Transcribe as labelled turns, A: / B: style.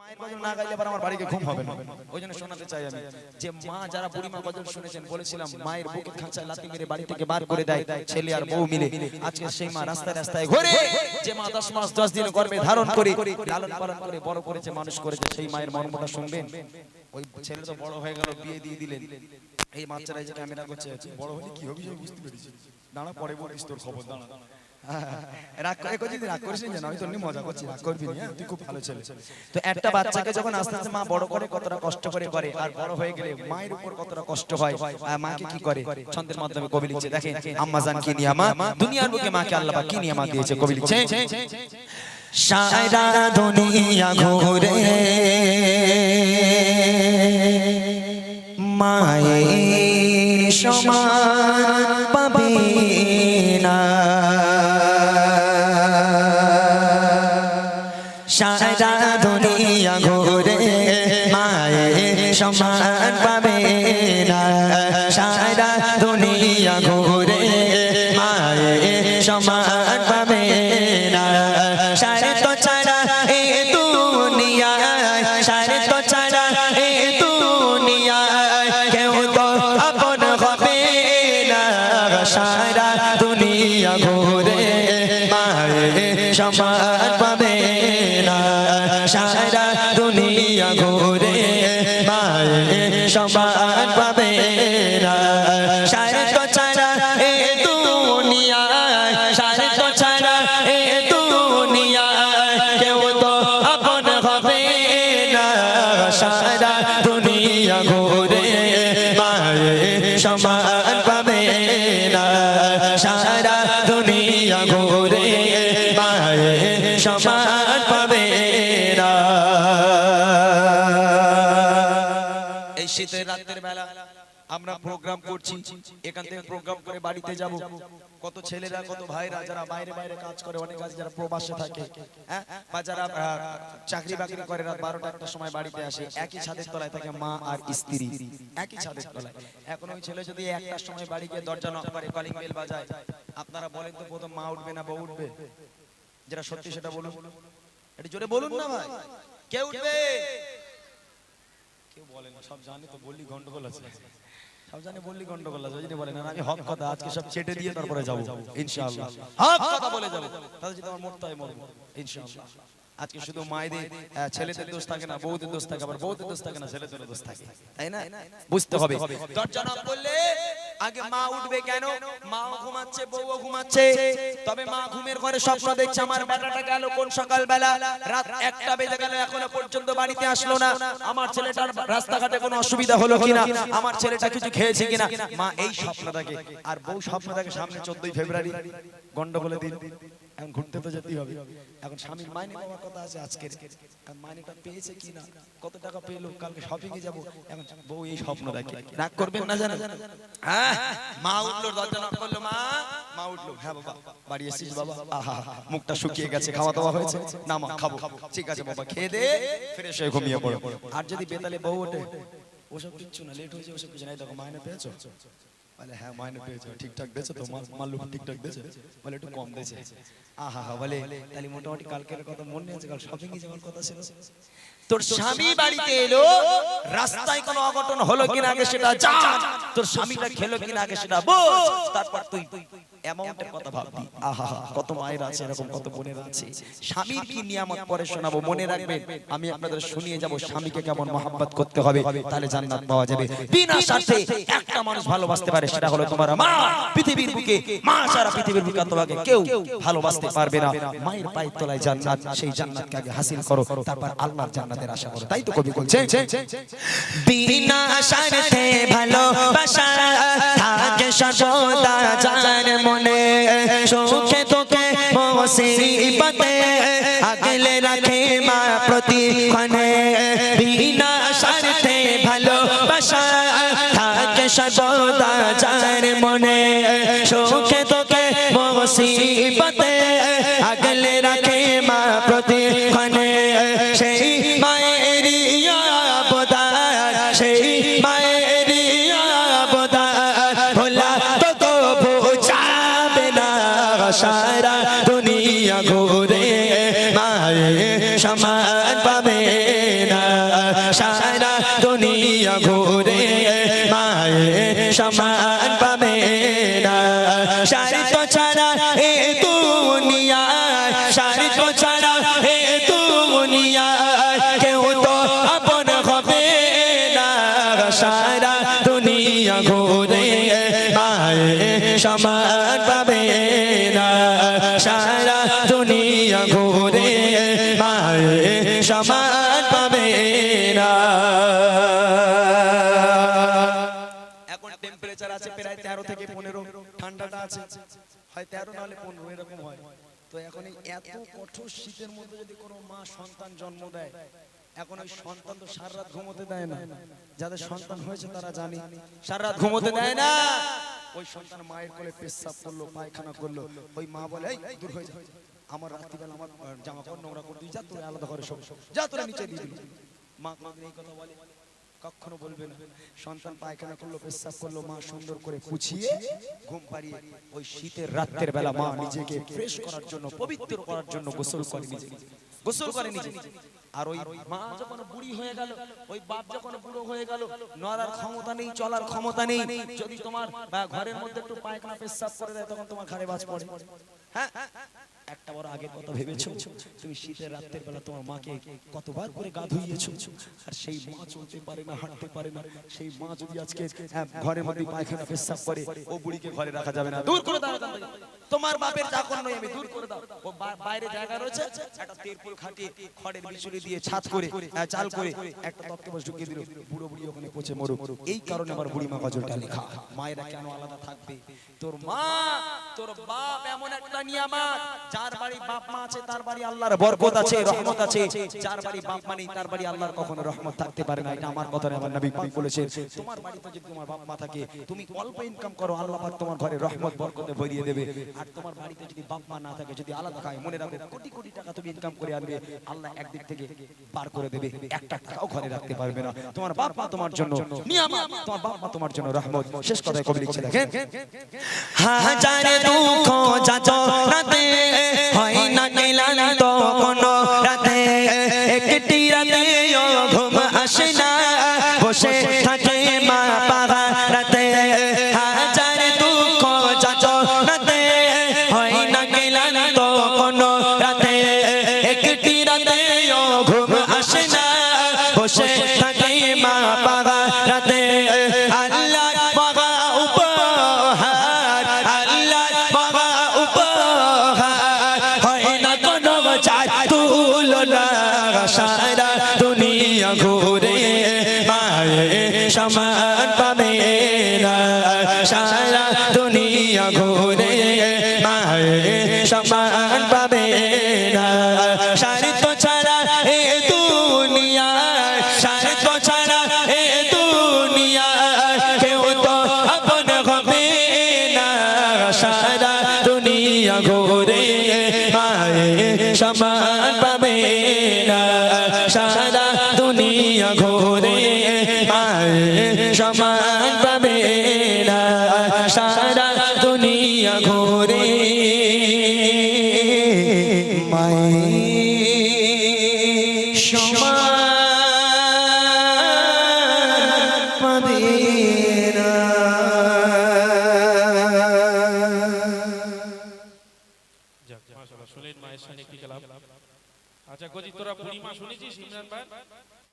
A: মায়ের গজল না গাইলে আবার আমার বাড়িতে ঘুম হবে না। ওই জন্য শোনাতে চাই আমি যে মা যারা বুড়ি মা গজল শুনেছেন, বলেছিলাম মায়ের বুকে খাঁচায় লাথি মেরে বাড়ি থেকে বার করে দেয় ছেলে আর বউ মিলে। আজকে সেই মা রাস্তায় রাস্তায় ঘুরে, যে মা 10 মাস 10 দিন গর্ভে ধারণ করে লালন পালন করে বড় করেছে, মানুষ করেছে, সেই মায়ের মর্মটা শুনবেন। ওই ছেলে তো বড় হয়ে গেল, বিয়ে দিয়ে দিলেন, এই বাচ্চারা যে ক্যামেরা করছে বড় হলে কি হবে বুঝতে পেরেছি। দাঁড়া পরে বলিস তোর খবর, দাঁড়া রাগ করে রাগ করিস না, আমি তোর নিয়ে মজা করছি, রাগ করবি না, তুই খুব ভালো ছেলে। তো একটা বাচ্চাকে যখন আস্তে আস্তে মা বড় করে কতটা কষ্ট করে করে, আর বড় হয়ে গেলে মায়ের উপর কতটা কষ্ট হয়, মাকে কি করে ছন্দের মাধ্যমে কবি লিখছে। দেখেন আম্মা জান কি নিয়ামা, দুনিয়ার বুকে মাকে আল্লাহ পাক কি নিয়ামত দিয়েছে। কবি লিখছে সারা দুনিয়া ঘুরে মায়ের সমান পাবে না, সারা দুনিয়া ঘুরে মায়ের সমান পাবে না, সারা দুনিয়া ঘুরে মায়ের সমান পাবে না। সারে তো ছাড়া এই দুনিয়ায়, সারে তো ছাড়া এই দুনিয়ায় কেউ তো আপন হবে না, সারা দুনিয়া ঘুরে মায়ের সমান পাবে না, সারা দুনিয়া ঘুরে মায়ের সমান পাবে না। সারে তো ছাড়া এই দুনিয়ায়, সারে তো ছাড়া এই দুনিয়ায় কেউ তো আপন হবে না, সারা দুনিয়া ঘুরে মায়ের সমান পাবে না, সারা দুনিয়া ঘুরে মায়ের সমান পাবে না। এই শীতের রাতের বেলা আমরা প্রোগ্রাম করছি, এখান থেকে প্রোগ্রাম করে বাড়িতে যাব। কত ছেলেরা কত ভাইরা যারা বাইরে বাইরে কাজ করে, অনেক আছে যারা প্রবাসে থাকে, হ্যাঁ, বা যারা চাকরি বাকরি করে, রাত 12টা 1টার সময় বাড়িতে আসে, একই ছাদের তলায় থাকে মা আর স্ত্রী, একই ছাদের তলায়। এখন ওই ছেলে যদি 1টার সময় বাড়ি গিয়ে দরজা নক করে, কলিং বেল বাজায়, আপনারা বলেন তো প্রথম মা উঠবে না বউ উঠবে? যেটা সত্যি সেটা বলুন, একটু জোরে বলুন না ভাই, কে উঠবে? কেউ বলে না, সব জানে তো বললি গন্ডগোল আছে, সব জানে বললি গন্ডগোল আছে, ওই জন্য বলে না। আমি হক কথা আজকে সব চেটে দিয়ে তারপরে যাবো ইনশাআল্লাহ, হক কথা বলে যাবো, তাহলে যদি আমার মরতে হয় মরবো ইনশাআল্লাহ। আজকে শুধু মায়েদের ছেলেদের দোষ থাকে না, বউদের দোষ থাকে, আবার বউদের দোষ থাকে না, ছেলেদের দোষ থাকে, তাই না? বুঝতে হবে। দরজা নক করলে আগে মা উঠবে কেন? মা ঘুমাচ্ছে, বউও ঘুমাচ্ছে, তবে মা ঘুমের ঘরে স্বপ্ন দেখছে আমার বেটাটা গেল কোন সকালবেলা, রাত 1টা বেজে গেল এখনো পর্যন্ত বাড়িতে আসলো না, আমার ছেলেটার রাস্তাঘাটে কোনো অসুবিধা হলো কিনা, আমার ছেলেটা কিছু খেয়েছে কিনা, মা এই স্বপ্ন দেখে। আর বউ স্বপ্ন দেখে সামনে 14ই ফেব্রুয়ারি গন্ডগোলের দিন, এখন ঘুরতে তো যেতেই হবে। এখন স্বামীর মাইনে পাওয়ার কথা আছে আজকে, কারণ মাইনেটা পেয়েছে কিনা, কত টাকা পেলো, কালকে শপিং এ যাবো, এখন বউ এই স্বপ্ন দেখে। রাগ করবেন না জানেন? হ্যাঁ, মা উঠলো, দরজা নক করলো, মা, মা উঠলো, হ্যাঁ বাবা বাড়ি এসেছিস বাবা, আহা মুখটা শুকিয়ে গেছে, খাওয়া দাওয়া হয়েছে না মা? খাবো, ঠিক আছে বাবা খেয়ে দে, ফ্রেশ হয়ে ঘুমিয়ে পড়ো। আর যদি বেতালে বউ ওঠে, ওসব কিচ্ছু না, লেট হয়েছে ওসব কিছু না, দেখো মাইনে পেয়েছো? বলে হ্যাঁ মাইনে পেয়েছো, ঠিকঠাক দিয়েছো তো, মাল্লু ঠিকঠাক দিয়েছে? বলে একটু কম দিয়েছে। আহা বলে তাহলে মোটামুটি কালকের কথা মনে আছে, কাল শপিং এ যাওয়ার কথা ছিল। তোর স্বামী বাড়িতে এলো, রাস্তায় কোনো অঘটন হলো কিনা আগে সেটা জান, তোর স্বামীটা খেলো কিনা আগে সেটা বোঝ, তারপর তুই অ্যামাউন্টের কথা ভাববি। আহা কত মায়ের আছে এরকম, কত বোনের আছে। স্বামীর কি নিয়ামত পরে শোনাবো, মনে রাখবেন, আমি আপনাদের শুনিয়ে যাব স্বামীকে কেমন মহব্বত করতে হবে, তাহলে জান্নাত পাওয়া যাবে। বিনা স্বার্থে একটা মানুষ ভালোবাসতে পারে, সেটা হলো তোমার মা। পৃথিবীর বুকে মা ছাড়া পৃথিবীর বুকে তোমাকে কেউ ভালোবাসতে পারবে না। মায়ের পায়ের তলায় জান্নাত, সেই জান্নাতকে আগে হাসিল করো, তারপর আল্লাহর জান্নাতের আশা করো। তাই তো কবি বলছে বিনা স্বার্থে ভালোবাসা থাকে সদা জান মনে, সুখে দুঃখে মুসিবতে আগলে রাখে মা প্রতিক্ষণে। বিনা স্বার্থে ভালোবাসা থাকে সদা জান মনে, সুখে দুঃখে মুসিবতে আগলে রাখে মা প্রতিক্ষণে। সেই মায়ের অবদান, সেই মায়ের অবদান ভোলা তো বোঝাবে না, সারা দুনিয়া ঘুরে মায়ের সমান পাবে তো ছাড়া হে দুনিয়ায় কেউ তো আপন হবে না সারা দুনিয়া ঘুরে মায়ের সমান পাবে না সারা দুনিয়া ঘুরে মায়ের সমান পাবে না এখন টেম্পারেচার আছে প্রায় 13 থেকে 15 ঠান্ডাটা আছে হয় 13 নাহলে 15 এরকম হয় তো এখন এই এত কঠোর শীতের মধ্যে যদি কোনো মা সন্তান জন্ম দেয় এখন ওই সন্তান তো সারা রাত ঘুমোতে দেয় না যাদের সন্তান হয়েছে তারা জানে সারা রাত ঘুমোতে দেয় না ওই সন্তান মায়ের কোলে পেশাব করলো পায়খানা করলো ওই মা বলে এই দূর হয়ে যা আমার রাত্রিবেলা আমার জামা কাপড় নোংরা করে দিই যা তোরা আলাদা করে সব যা তোরা নিচে দিয়ে দিবি মা কোনদিন এই কথা বলে কখনো বলবে না সন্তান পায়খানা করলো পেশাব করলো মা সুন্দর করে পুছিয়ে ঘুম পাড়িয়ে ওই শীতের রাতের বেলা মা নিজেকে ফ্রেশ করার জন্য পবিত্র করার জন্য গোসল করে গোসল করে নিজে আর ওই মা যখন বুড়ি হয়ে গেল ওই বাপ যখন বুড়ো হয়ে গেল নড়ার ক্ষমতা নেই চলার ক্ষমতা নেই যদি তোমার ঘরের মধ্যে একটু পায়খানা পেশাব করে দেয় তখন তোমার ঘাড়ে বাজ পড়ে হ্যাঁ একটা বড় আগের কথা ভেবেছো তুমি শীতের রাতের বেলা তোমার মাকে কতবার করে গা ধুইয়েছো আর সেই মা চলতে পারে না হাঁটতে পারে না সেই মা যদি আজকে ঘরের মধ্যে পায়খানা পেশাব করে ও বুড়িকে ঘরে রাখা যাবে না দূর করে দাও তোমার বাপের চাকর নয় আমি দূর করে দাও ও বাইরে জায়গা রয়েছে একটা তেরপুল খাটিয়ে খড়ের বিচুলি দিয়ে ছাদ করে চাল করে একটা তক্কে বসে ঢুকিয়ে দিল বুড়ো বুড়ি ওখানে পচে মরুক এই কারণে আমার বুড়ি মা গজলটা লেখা মায়েরা কেন আলাদা থাকবে তোর মা তোর বাপ এমন একটা নিয়ামত যার বাড়ি বাপ মা আছে তার বাড়ি আল্লাহর বরকত আছে রহমত আছে যার বাড়ি বাপ মা নেই তার বাড়ি আল্লাহর কখনো রহমত থাকতে পারে না এটা আমার কথা নয় আমার নবী পাক বলেছেন তোমার বাড়িতে যদি তোমার বাপ মা থাকে তুমি অল্প ইনকাম করো আল্লাহ পাক তোমার ঘরে রহমত বরকতে ভরিয়ে দেবে আর তোমার বাড়িতে যদি বাপ মা না থাকে যদি আলাদা খায় মনে রাখো কোটি কোটি টাকা তুমি ইনকাম করে আনবে আল্লাহ একদিক থেকে পার করে দেবে একটা টাকাও ঘরে রাখতে পারবে না তোমার বাপ মা তোমার জন্য নিয়ামত তোমার বাপ মা তোমার জন্য রহমত শেষ কথায় কবি লিখছে দেখেন হাজারে দুঃখ যাচ রাতে হয় না ক্লান্ত কোনো রাতে একটি রাতে ঘুম আসে না বসে থাকে মা পাগা রাতে হাজারে দুঃখ যাচ রাতে হয় না ক্লান্ত কোনো রাতে একটি রাতে ঘুম আসে না বসে থাকে মা পাগা রাতে আল্লাহ পাগা উপহার আল্লাহ পাগা উপহার হয় না কোনো চাই তুলনা সারা দুনিয়া ঘুরে মায়ের সমান পাবে না সারা দুনিয়া ঘুরে মায়ের সমান পাবে না সারিত ছাড়া এ দুনিয়া সারিত ছাড়া এ দুনিয়া কেউ তো আপন হবে না সারা দুনিয়া ঘুরে মায়ের সমান পাবে না সারা দুনিয়া ঘুরে মায়ের সমান পাবে না সারা দুনিয়া ঘুরে মায়ের সমান পাবে না
B: মাশাআল্লাহ শুনলেন মায়ের সাথে কি কালাম আচ্ছা গজি তোরা বুড়ি মা শুনেছিস ইমরান ভাই